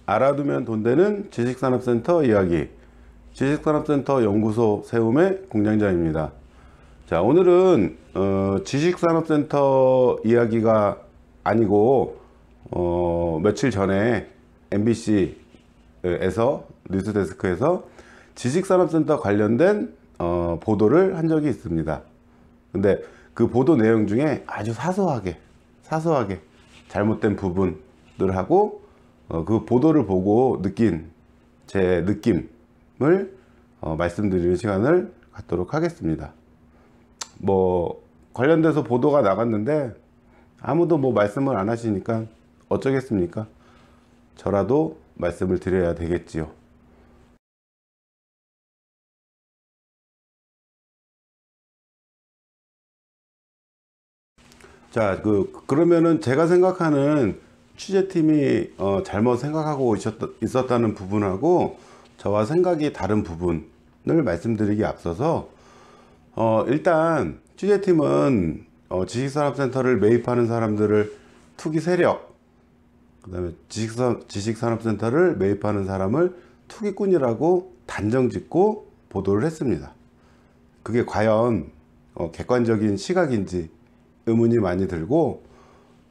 알아두면 돈 되는 지식산업센터 이야기, 지식산업센터 연구소 세움의 공장장입니다. 자, 오늘은 지식산업센터 이야기가 아니고 며칠 전에 MBC에서 뉴스데스크에서 지식산업센터 관련된 보도를 한 적이 있습니다. 근데 그 보도 내용 중에 아주 사소하게 잘못된 부분들하고 그 보도를 보고 느낀 제 느낌을 말씀드리는 시간을 갖도록 하겠습니다. 뭐 관련돼서 보도가 나갔는데 아무도 뭐 말씀을 안 하시니까 어쩌겠습니까? 저라도 말씀을 드려야 되겠지요. 자, 그러면은 제가 생각하는 취재팀이 잘못 생각하고 있었다는 부분하고 저와 생각이 다른 부분을 말씀드리기 앞서서 일단 취재팀은 지식산업센터를 매입하는 사람들을 투기 세력, 그 다음에 지식산업센터를 매입하는 사람을 투기꾼이라고 단정짓고 보도를 했습니다. 그게 과연 객관적인 시각인지 의문이 많이 들고,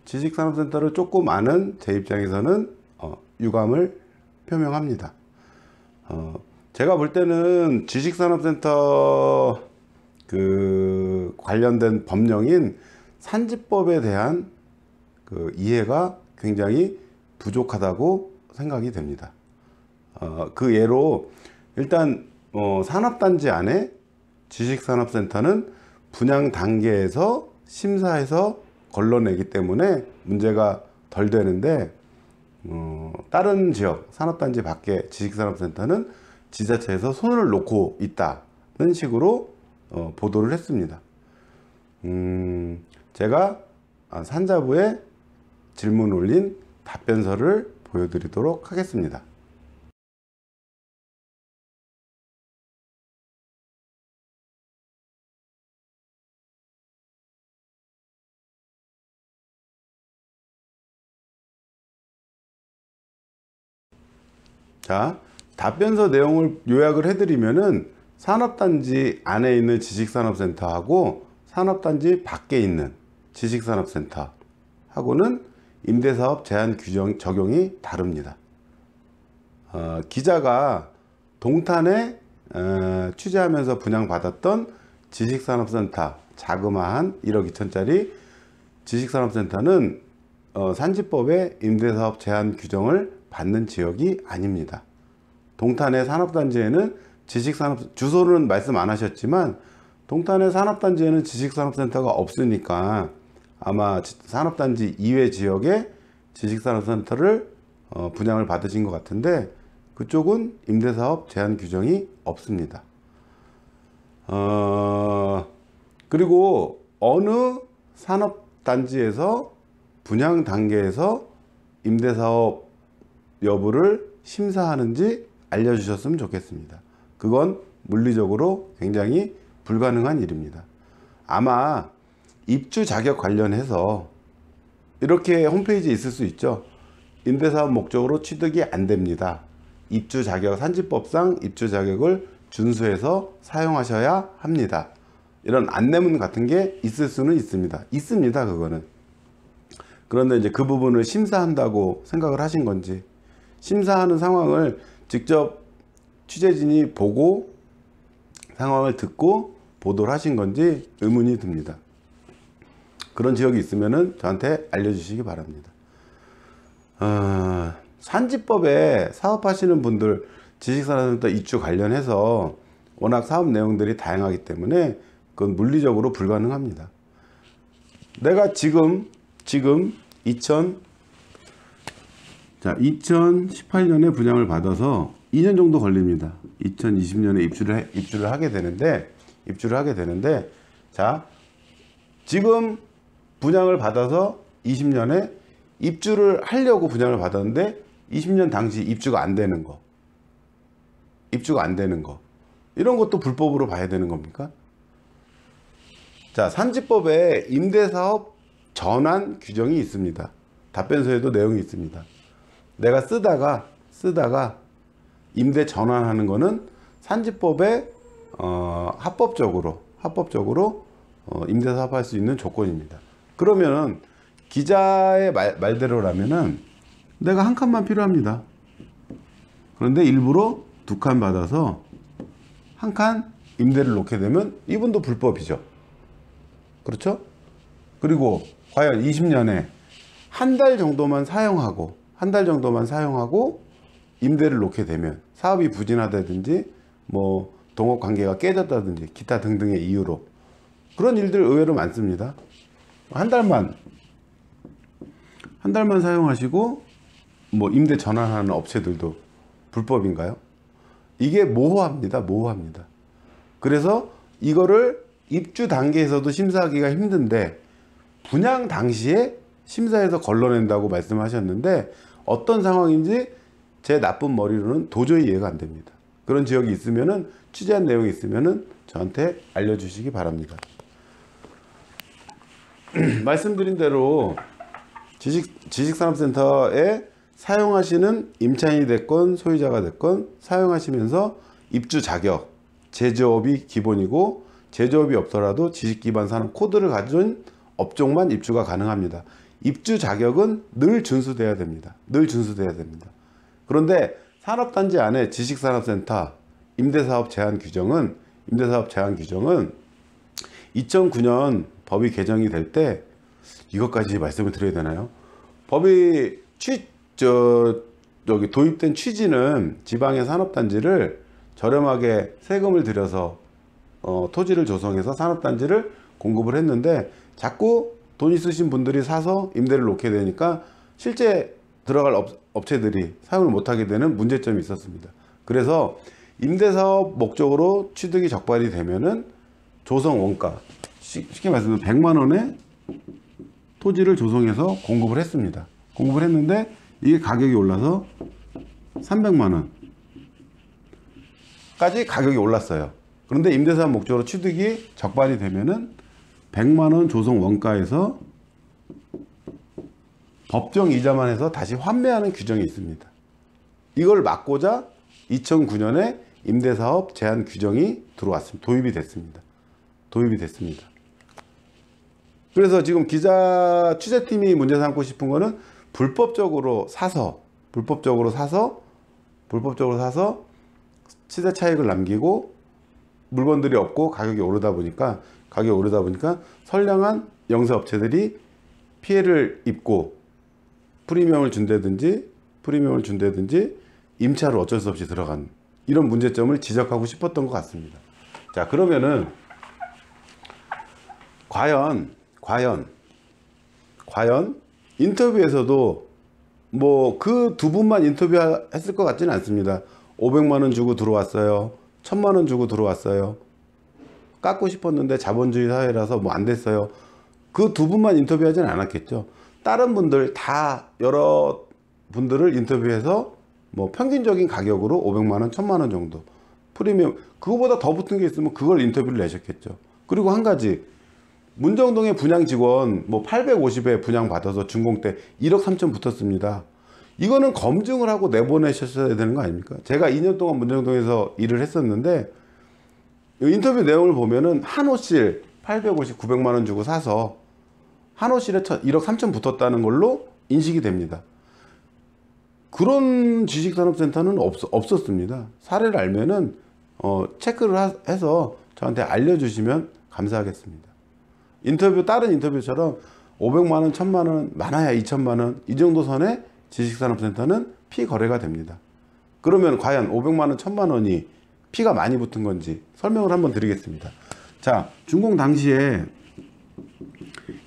지식산업센터를 조금 아는 제 입장에서는 유감을 표명합니다. 제가 볼 때는 지식산업센터 관련된 법령인 산지법에 대한 이해가 굉장히 부족하다고 생각이 됩니다. 그 예로 일단 산업단지 안에 지식산업센터는 분양 단계에서 심사해서 걸러내기 때문에 문제가 덜 되는데, 다른 지역 산업단지 밖에 지식산업센터는 지자체에서 손을 놓고 있다는 식으로 보도를 했습니다. 제가 산자부에 질문 올린 답변서를 보여드리도록 하겠습니다. 자, 답변서 내용을 요약을 해드리면은 산업단지 안에 있는 지식산업센터하고 산업단지 밖에 있는 지식산업센터하고는 임대사업 제한 규정 적용이 다릅니다. 기자가 동탄에 취재하면서 분양받았던 지식산업센터 자그마한 1억 2천짜리 지식산업센터는 산지법의 임대사업 제한 규정을 받는 지역이 아닙니다. 동탄의 산업단지에는 주소는 말씀 안 하셨지만 동탄의 산업단지에는 지식산업센터가 없으니까 아마 산업단지 이외 지역에 지식산업센터를 분양을 받으신 것 같은데, 그쪽은 임대사업 제한 규정이 없습니다. 그리고 어느 산업단지에서 분양 단계에서 임대사업 여부를 심사하는지 알려주셨으면 좋겠습니다. 그건 물리적으로 굉장히 불가능한 일입니다. 아마 입주 자격 관련해서 이렇게 홈페이지에 있을 수 있죠. 임대사업 목적으로 취득이 안 됩니다. 입주 자격, 산지법상 입주 자격을 준수해서 사용하셔야 합니다. 이런 안내문 같은 게 있을 수는 있습니다. 있습니다, 그거는. 그런데 이제 그 부분을 심사한다고 생각을 하신 건지, 심사하는 상황을 직접 취재진이 보고 상황을 듣고 보도를 하신 건지 의문이 듭니다. 그런 지역이 있으면 저한테 알려주시기 바랍니다. 산지법에 사업하시는 분들, 지식산업센터 입주 관련해서 워낙 사업 내용들이 다양하기 때문에 그건 물리적으로 불가능합니다. 내가 지금 2018년에 분양을 받아서 2년 정도 걸립니다. 2020년에 입주를 하게 되는데, 자, 지금 분양을 받아서 20년에 입주를 하려고 분양을 받았는데 20년 당시 입주가 안 되는 거, 입주가 안 되는 거, 이런 것도 불법으로 봐야 되는 겁니까? 자, 산지법에 임대사업 전환 규정이 있습니다. 답변서에도 내용이 있습니다. 내가 쓰다가 임대 전환하는 거는 산지법에 합법적으로 임대사업할 수 있는 조건입니다. 그러면은 기자의 말대로라면은 내가 한 칸만 필요합니다. 그런데 일부러 두 칸 받아서 한 칸 임대를 놓게 되면 이분도 불법이죠. 그렇죠? 그리고 과연 20년에 한 달 정도만 사용하고 임대를 놓게 되면 사업이 부진하다든지 뭐 동업 관계가 깨졌다든지 기타 등등의 이유로 그런 일들 의외로 많습니다. 한 달만 사용하시고 뭐 임대 전환하는 업체들도 불법인가요? 이게 모호합니다. 그래서 이거를 입주 단계에서도 심사하기가 힘든데 분양 당시에 심사에서 걸러낸다고 말씀하셨는데 어떤 상황인지 제 나쁜 머리로는 도저히 이해가 안 됩니다. 그런 지역이 있으면은 취재한 내용이 있으면은 저한테 알려주시기 바랍니다. 말씀드린 대로 지식산업센터에 사용하시는 임차인이 됐건 소유자가 됐건 사용하시면서 입주 자격, 제조업이 기본이고 제조업이 없더라도 지식기반 산업 코드를 가진 업종만 입주가 가능합니다. 입주 자격은 늘 준수돼야 됩니다. 그런데 산업단지 안에 지식산업센터 임대사업 제한 규정은 2009년 법이 개정이 될 때 이것까지 말씀을 드려야 되나요? 법이 도입된 취지는 지방의 산업단지를 저렴하게 세금을 들여서 토지를 조성해서 산업단지를 공급을 했는데 자꾸 돈 있으신 분들이 사서 임대를 놓게 되니까 실제 들어갈 업체들이 사용을 못하게 되는 문제점이 있었습니다. 그래서 임대사업 목적으로 취득이 적발이 되면은 조성 원가, 쉽게 말해서 100만 원에 토지를 조성해서 공급을 했습니다. 공급을 했는데 이게 가격이 올라서 300만 원까지 가격이 올랐어요. 그런데 임대사업 목적으로 취득이 적발이 되면은 100만 원 조성 원가에서 법정 이자만 해서 다시 환매하는 규정이 있습니다. 이걸 막고자 2009년에 임대사업 제한 규정이 들어왔습니다. 도입이 됐습니다. 그래서 지금 기자 취재팀이 문제 삼고 싶은 거는 불법적으로 사서 시세 차익을 남기고 물건들이 없고 가격이 오르다 보니까 선량한 영세업체들이 피해를 입고 프리미엄을 준다든지 임차로 어쩔 수 없이 들어간 이런 문제점을 지적하고 싶었던 것 같습니다. 자, 그러면은 과연 인터뷰에서도 뭐 그 두 분만 인터뷰했을 것 같지는 않습니다. 500만 원 주고 들어왔어요. 1000만 원 주고 들어왔어요. 깎고 싶었는데 자본주의 사회라서 뭐 안 됐어요. 그 두 분만 인터뷰하지는 않았겠죠. 다른 분들 다 여러 분들을 인터뷰해서 뭐 평균적인 가격으로 500만 원, 1000만 원 정도 프리미엄, 그거보다 더 붙은 게 있으면 그걸 인터뷰를 내셨겠죠. 그리고 한 가지, 문정동의 분양 직원 뭐 850에 분양 받아서 준공 때 1억 3천 붙었습니다. 이거는 검증을 하고 내보내셨어야 되는 거 아닙니까? 제가 2년 동안 문정동에서 일을 했었는데 인터뷰 내용을 보면은 한 호실 850, 900만 원 주고 사서 한 호실에 1억 3천 붙었다는 걸로 인식이 됩니다. 그런 지식산업센터는 없었습니다. 사례를 알면은 체크를 해서 저한테 알려주시면 감사하겠습니다. 다른 인터뷰처럼 500만 원, 1000만 원, 많아야 2000만 원 이 정도 선에 지식산업센터는 피거래가 됩니다. 그러면 과연 500만 원, 1000만 원이 피가 많이 붙은 건지 설명을 한번 드리겠습니다. 자, 준공 당시에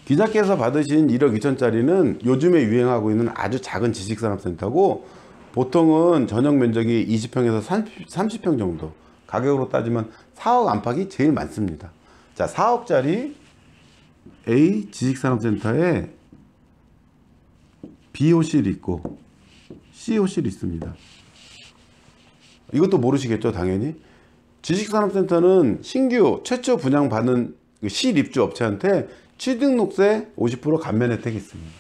기자께서 받으신 1억 2천짜리는 요즘에 유행하고 있는 아주 작은 지식산업센터고 보통은 전용 면적이 20평에서 30평 정도, 가격으로 따지면 4억 안팎이 제일 많습니다. 자, 4억짜리 A 지식산업센터에 BOC이 있고 COC이 있습니다. 이것도 모르시겠죠, 당연히. 지식산업센터는 신규 최초 분양받은 실입주 업체한테 취등록세 50% 감면 혜택이 있습니다.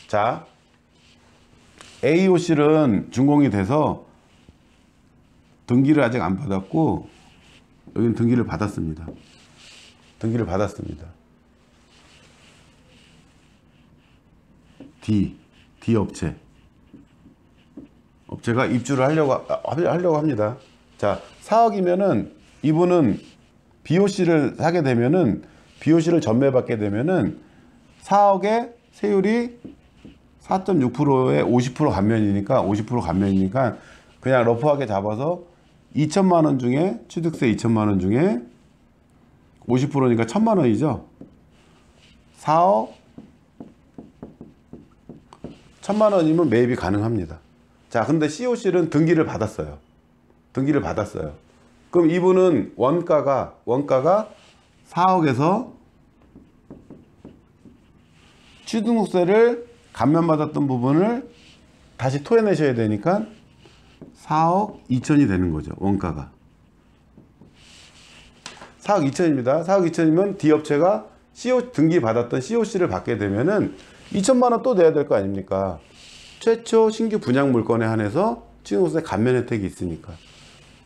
자, AOC는 준공이 돼서 등기를 아직 안 받았고, 여기는 등기를 받았습니다. 등기를 받았습니다. D 업체가 입주를 하려고 합니다. 자, 4억이면은 이분은 BOC를 사게 되면은, BOC를 전매받게 되면은 4억에 세율이 4.6%에 50% 감면이니까, 50% 감면이니까 그냥 러프하게 잡아서 2천만 원 중에, 취득세 2천만 원 중에 50%니까 1천만 원이죠. 4억 1천만 원이면 매입이 가능합니다. 자, 근데 COC는 등기를 받았어요. 등기를 받았어요. 그럼 이분은 원가가 4억에서 취등록세를 감면받았던 부분을 다시 토해내셔야 되니까 4억 2천이 되는 거죠. 원가가 4억 2천입니다. 4억 2천이면 D업체가 등기 받았던 COC를 받게 되면은 2천만 원 또 내야 될 거 아닙니까? 최초 신규 분양 물건에 한해서 취등록세 감면 혜택이 있으니까.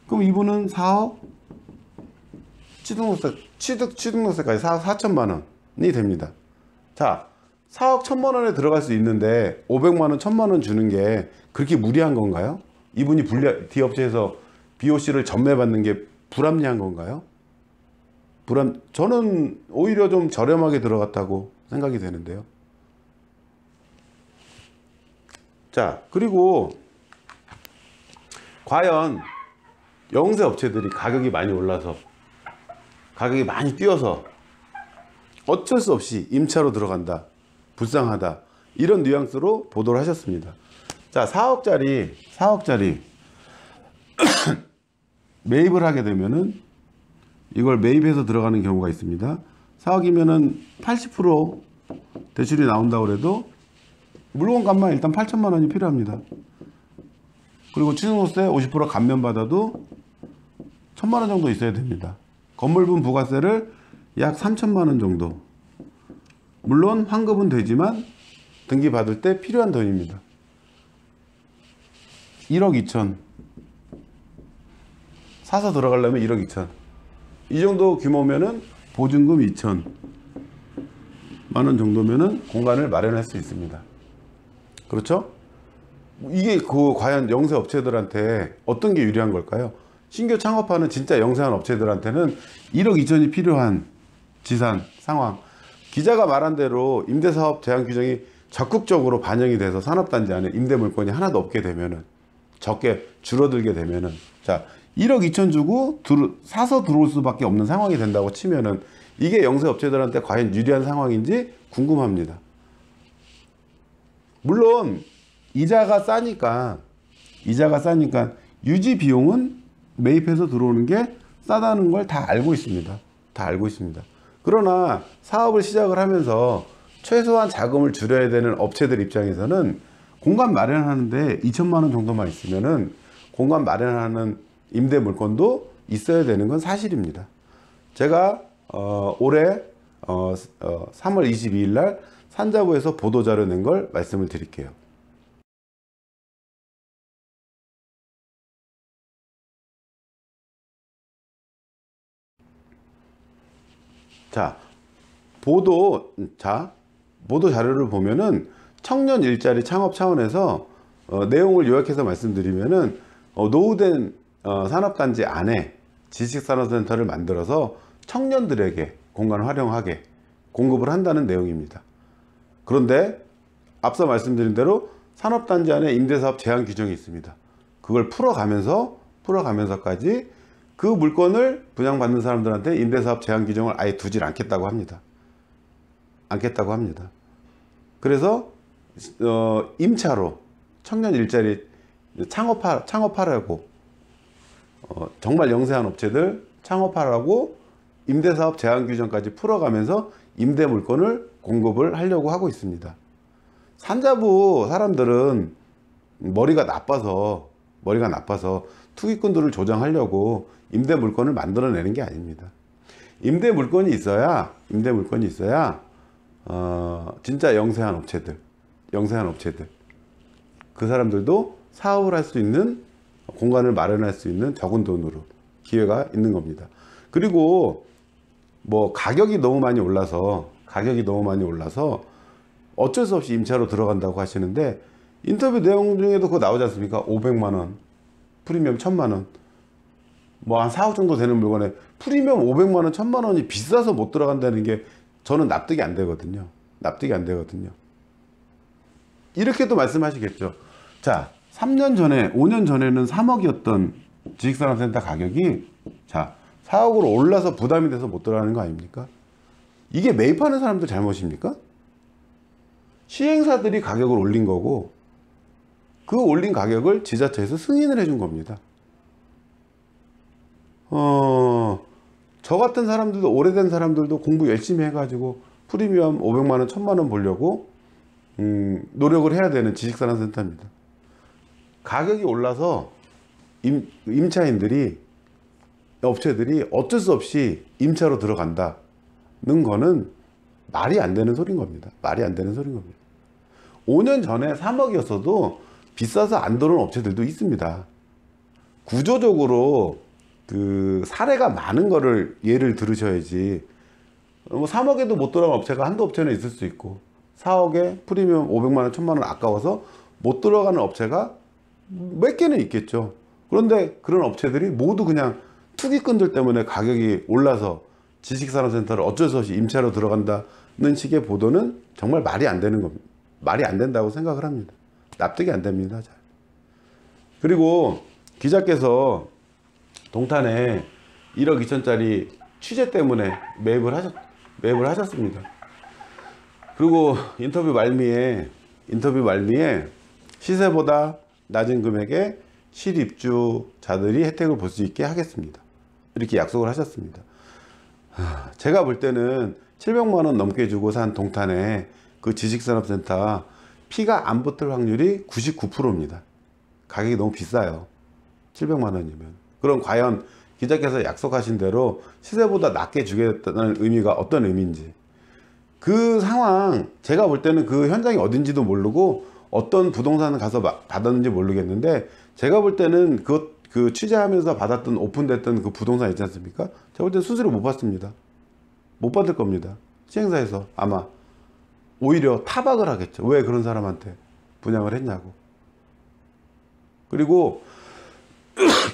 그럼 이분은 4억 취등록세까지 4억 4천만 원이 됩니다. 자, 4억 1천만 원에 들어갈 수 있는데 500만 원, 1천만 원 주는 게 그렇게 무리한 건가요? 이분이 D업체에서 BOC를 전매받는 게 불합리한 건가요? 저는 오히려 좀 저렴하게 들어갔다고 생각이 되는데요. 자, 그리고 과연 영세 업체들이 가격이 많이 올라서, 가격이 많이 뛰어서 어쩔 수 없이 임차로 들어간다, 불쌍하다, 이런 뉘앙스로 보도를 하셨습니다. 자, 4억짜리 매입을 하게 되면은 이걸 매입해서 들어가는 경우가 있습니다. 4억이면은 80% 대출이 나온다고 해도 물건값만 일단 8천만 원이 필요합니다. 그리고 취등록세 50% 감면받아도 1천만 원 정도 있어야 됩니다. 건물분 부가세를 약 3천만 원 정도. 물론 환급은 되지만 등기 받을 때 필요한 돈입니다. 1억 2천. 사서 들어가려면 1억 2천. 이 정도 규모면은 보증금 2천만 원 정도면은 공간을 마련할 수 있습니다. 그렇죠? 이게 과연 영세 업체들한테 어떤 게 유리한 걸까요? 신규 창업하는 진짜 영세한 업체들한테는 1억 2천이 필요한 지산 상황. 기자가 말한 대로 임대사업 제한 규정이 적극적으로 반영이 돼서 산업단지 안에 임대 물건이 하나도 없게 되면은, 적게 줄어들게 되면은, 자, 1억 2천 주고 사서 들어올 수밖에 없는 상황이 된다고 치면은 이게 영세 업체들한테 과연 유리한 상황인지 궁금합니다. 물론 이자가 싸니까 유지 비용은 매입해서 들어오는 게 싸다는 걸 다 알고 있습니다. 다 알고 있습니다. 그러나 사업을 시작을 하면서 최소한 자금을 줄여야 되는 업체들 입장에서는 공간 마련하는데 2천만 원 정도만 있으면은 공간 마련하는 임대 물건도 있어야 되는 건 사실입니다. 제가 올해 3월 22일 날 산자부에서 보도자료 낸 걸 말씀을 드릴게요. 자, 보도 자료를 보면은 청년 일자리 창업 차원에서 내용을 요약해서 말씀드리면은 노후된 산업단지 안에 지식산업센터를 만들어서 청년들에게 공간 활용하게 공급을 한다는 내용입니다. 그런데 앞서 말씀드린 대로 산업단지 안에 임대사업 제한 규정이 있습니다. 그걸 풀어가면서까지 그 물건을 분양받는 사람들한테 임대사업 제한 규정을 아예 두질 않겠다고 합니다. 그래서 임차로 청년 일자리 창업하라고, 정말 영세한 업체들 창업하라고 임대사업 제한 규정까지 풀어가면서 임대 물건을 공급을 하려고 하고 있습니다. 산자부 사람들은 머리가 나빠서 투기꾼들을 조정하려고 임대 물건을 만들어내는 게 아닙니다. 임대 물건이 있어야 진짜 영세한 업체들 그 사람들도 사업을 할 수 있는 공간을 마련할 수 있는 적은 돈으로 기회가 있는 겁니다. 그리고 뭐 가격이 너무 많이 올라서 어쩔 수 없이 임차로 들어간다고 하시는데, 인터뷰 내용 중에도 그거 나오지 않습니까? 500만 원, 프리미엄 1000만 원, 뭐 한 4억 정도 되는 물건에 프리미엄 500만 원, 1000만 원이 비싸서 못 들어간다는 게 저는 납득이 안 되거든요. 이렇게도 말씀하시겠죠. 자, 3년 전에, 5년 전에는 3억이었던 지식산업센터 가격이 자 4억으로 올라서 부담이 돼서 못 들어가는 거 아닙니까? 이게 매입하는 사람들 잘못입니까? 시행사들이 가격을 올린 거고, 그 올린 가격을 지자체에서 승인을 해준 겁니다. 저 같은 사람들도, 오래된 사람들도 공부 열심히 해가지고 프리미엄 500만원, 1000만원 보려고 노력을 해야 되는 지식산업센터입니다. 가격이 올라서 임차인들이, 업체들이 어쩔 수 없이 임차로 들어간다는 거는 말이 안 되는 소리인 겁니다. 5년 전에 3억이었어도 비싸서 안 들어온 업체들도 있습니다. 구조적으로 그 사례가 많은 거를 예를 들으셔야지. 뭐 3억에도 못 들어간 업체가 한두 업체는 있을 수 있고, 4억에 프리미엄 500만원, 1000만원 아까워서 못 들어가는 업체가 몇 개는 있겠죠. 그런데 그런 업체들이 모두 그냥 투기꾼들 때문에 가격이 올라서 지식산업센터를 어쩔 수 없이 임차로 들어간다는 식의 보도는 정말 말이 안 되는 겁니다. 말이 안 된다고 생각을 합니다. 납득이 안 됩니다. 잘. 그리고 기자께서 동탄에 1억 2천짜리 취재 때문에 매입을 하셨습니다. 그리고 인터뷰 말미에 시세보다 낮은 금액에 실입주자들이 혜택을 볼 수 있게 하겠습니다. 이렇게 약속을 하셨습니다. 제가 볼 때는 700만 원 넘게 주고 산 동탄에 그 지식산업센터 피가 안 붙을 확률이 99%입니다. 가격이 너무 비싸요. 700만 원이면. 그럼 과연 기자께서 약속하신 대로 시세보다 낮게 주겠다는 의미가 어떤 의미인지, 그 상황, 제가 볼 때는 그 현장이 어딘지도 모르고 어떤 부동산을 가서 받았는지 모르겠는데, 제가 볼 때는 그 취재하면서 받았던, 오픈됐던 그 부동산 있지 않습니까? 제가 볼 때는 수수료 못 받습니다. 못 받을 겁니다. 시행사에서 아마 오히려 타박을 하겠죠. 왜 그런 사람한테 분양을 했냐고. 그리고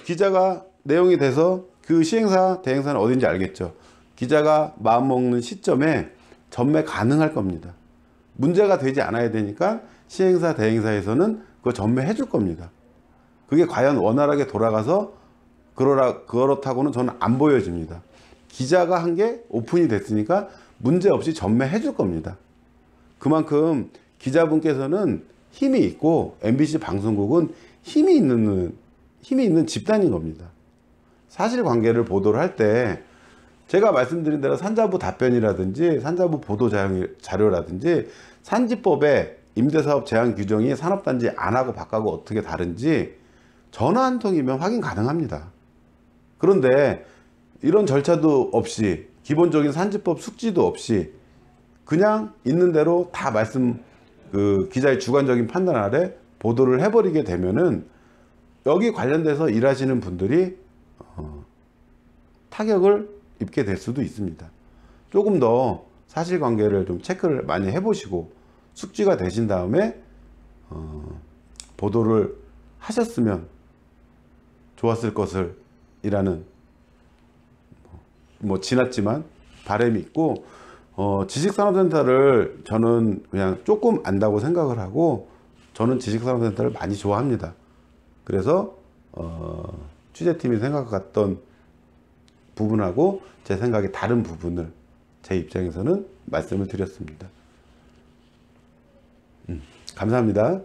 기자가 내용이 돼서 그 시행사, 대행사는 어딘지 알겠죠. 기자가 마음먹는 시점에 전매 가능할 겁니다. 문제가 되지 않아야 되니까 시행사, 대행사에서는 그거 전매해 줄 겁니다. 그게 과연 원활하게 돌아가서 그렇다고는 저는 안 보여집니다. 기자가 한 게 오픈이 됐으니까 문제없이 전매해 줄 겁니다. 그만큼 기자분께서는 힘이 있고, MBC 방송국은 힘이 있는 집단인 겁니다. 사실관계를 보도를 할 때 제가 말씀드린 대로 산자부 답변이라든지 산자부 보도 자료라든지 산지법에 임대사업 제한 규정이 산업단지 안하고 밖하고 어떻게 다른지 전화 한 통이면 확인 가능합니다. 그런데 이런 절차도 없이, 기본적인 산지법 숙지도 없이 그냥 있는 대로 다 기자의 주관적인 판단 아래 보도를 해버리게 되면은 여기 관련돼서 일하시는 분들이 타격을 입게 될 수도 있습니다. 조금 더 사실관계를 좀 체크를 많이 해보시고 숙지가 되신 다음에 보도를 하셨으면 좋았을 것을 이라는 뭐 지났지만 바람이 있고, 지식산업센터를 저는 그냥 조금 안다고 생각을 하고, 저는 지식산업센터를 많이 좋아합니다. 그래서 취재팀이 생각했던 부분하고 제 생각이 다른 부분을 제 입장에서는 말씀을 드렸습니다. 감사합니다.